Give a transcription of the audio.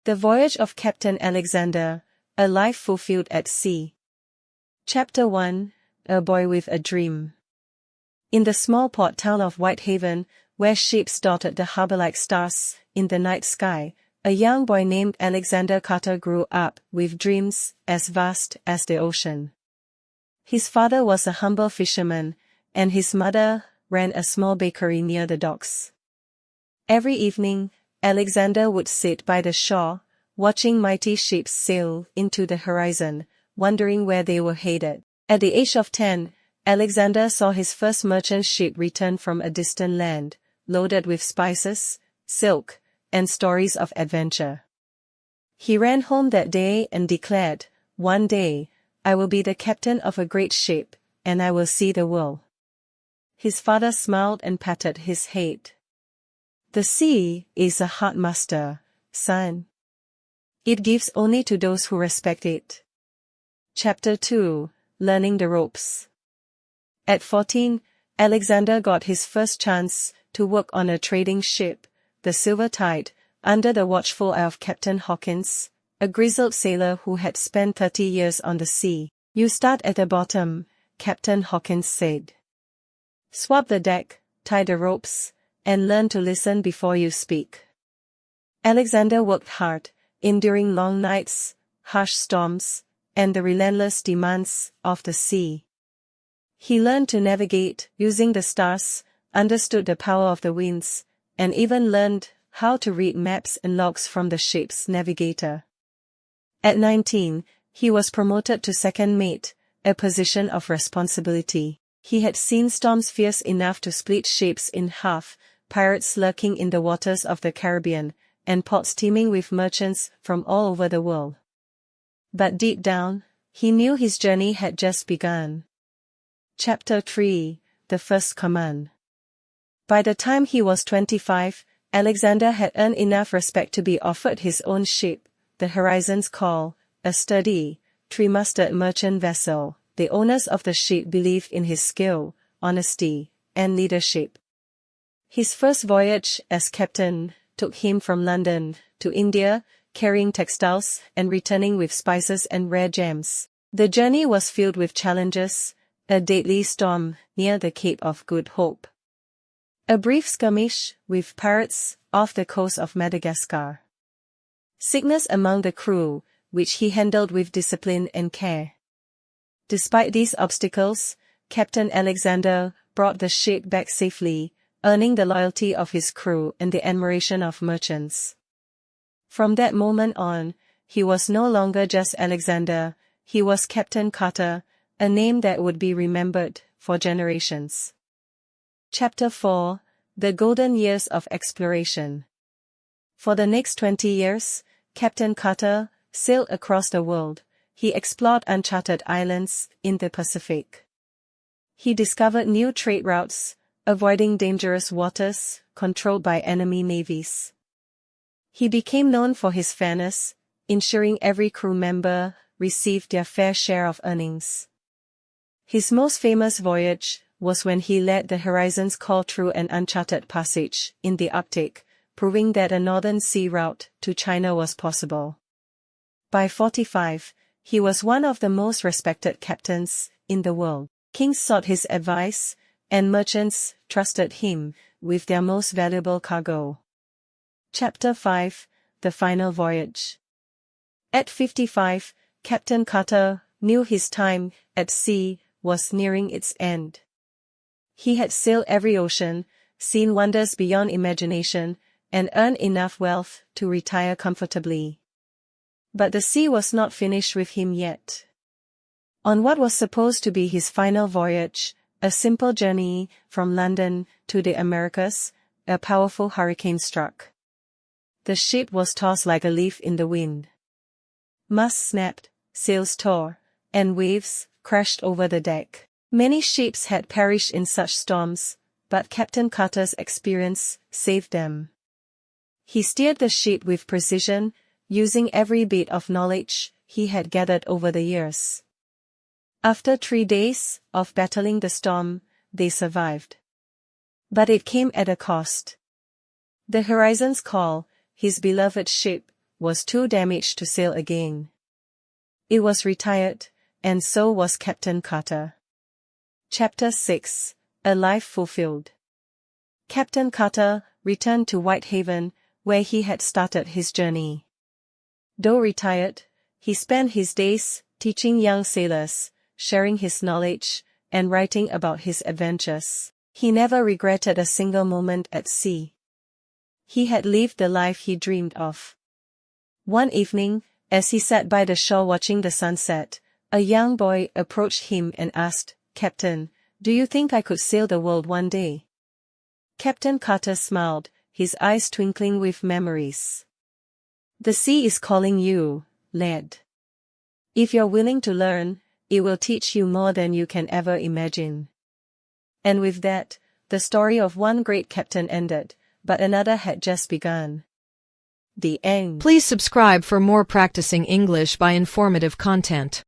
The Voyage of Captain Alexander, A Life Fulfilled at Sea. Chapter 1, A Boy with a Dream. In the small port town of Whitehaven, where ships dotted the harbor like stars in the night sky, a young boy named Alexander Carter grew up with dreams as vast as the ocean. His father was a humble fisherman, and his mother ran a small bakery near the docks. Every evening, Alexander would sit by the shore, watching mighty ships sail into the horizon, wondering where they were headed. At the age of 10, Alexander saw his first merchant ship return from a distant land, loaded with spices, silk, and stories of adventure. He ran home that day and declared, "One day, I will be the captain of a great ship, and I will see the world." His father smiled and patted his head. "The sea is a hard master, son. It gives only to those who respect it." Chapter 2, Learning the Ropes. At 14, Alexander got his first chance to work on a trading ship, the Silver Tide, under the watchful eye of Captain Hawkins, a grizzled sailor who had spent 30 years on the sea. "You start at the bottom," Captain Hawkins said. "Swab the deck, tie the ropes, and learn to listen before you speak." Alexander worked hard, enduring long nights, harsh storms, and the relentless demands of the sea. He learned to navigate using the stars, understood the power of the winds, and even learned how to read maps and logs from the ship's navigator. At 19, he was promoted to second mate, a position of responsibility. He had seen storms fierce enough to split ships in half, pirates lurking in the waters of the Caribbean, and ports teeming with merchants from all over the world. But deep down, he knew his journey had just begun. Chapter 3, The First Command. By the time he was 25, Alexander had earned enough respect to be offered his own ship, the Horizon's Call, a sturdy, three-masted merchant vessel. The owners of the ship believed in his skill, honesty, and leadership. His first voyage as captain took him from London to India, carrying textiles and returning with spices and rare gems. The journey was filled with challenges, a deadly storm near the Cape of Good Hope, a brief skirmish with pirates off the coast of Madagascar, sickness among the crew, which he handled with discipline and care. Despite these obstacles, Captain Alexander brought the ship back safely, earning the loyalty of his crew and the admiration of merchants. From that moment on, he was no longer just Alexander, he was Captain Carter, a name that would be remembered for generations. Chapter 4, The Golden Years of Exploration. For the next 20 years, Captain Carter sailed across the world. He explored uncharted islands in the Pacific. He discovered new trade routes, avoiding dangerous waters controlled by enemy navies. He became known for his fairness, ensuring every crew member received their fair share of earnings. His most famous voyage was when he led the Horizon's Call through an uncharted passage in the Arctic, proving that a northern sea route to China was possible. By 45, he was one of the most respected captains in the world. Kings sought his advice, and merchants trusted him with their most valuable cargo. Chapter 5, The Final Voyage. At 55, Captain Carter knew his time at sea was nearing its end. He had sailed every ocean, seen wonders beyond imagination, and earned enough wealth to retire comfortably. But the sea was not finished with him yet. On what was supposed to be his final voyage, a simple journey from London to the Americas, a powerful hurricane struck. The ship was tossed like a leaf in the wind. Masts snapped, sails tore, and waves crashed over the deck. Many ships had perished in such storms, but Captain Carter's experience saved them. He steered the ship with precision, using every bit of knowledge he had gathered over the years. After 3 days of battling the storm, they survived. But it came at a cost. The Horizon's Call, his beloved ship, was too damaged to sail again. It was retired, and so was Captain Carter. Chapter 6: A Life Fulfilled. Captain Carter returned to Whitehaven, where he had started his journey. Though retired, he spent his days teaching young sailors, sharing his knowledge, and writing about his adventures. He never regretted a single moment at sea. He had lived the life he dreamed of. One evening, as he sat by the shore watching the sunset, a young boy approached him and asked, "Captain, do you think I could sail the world one day?" Captain Carter smiled, his eyes twinkling with memories. "The sea is calling you, lad. If you're willing to learn, it will teach you more than you can ever imagine." And with that, the story of one great captain ended, but another had just begun. The end. Please subscribe for more practicing English by informative content.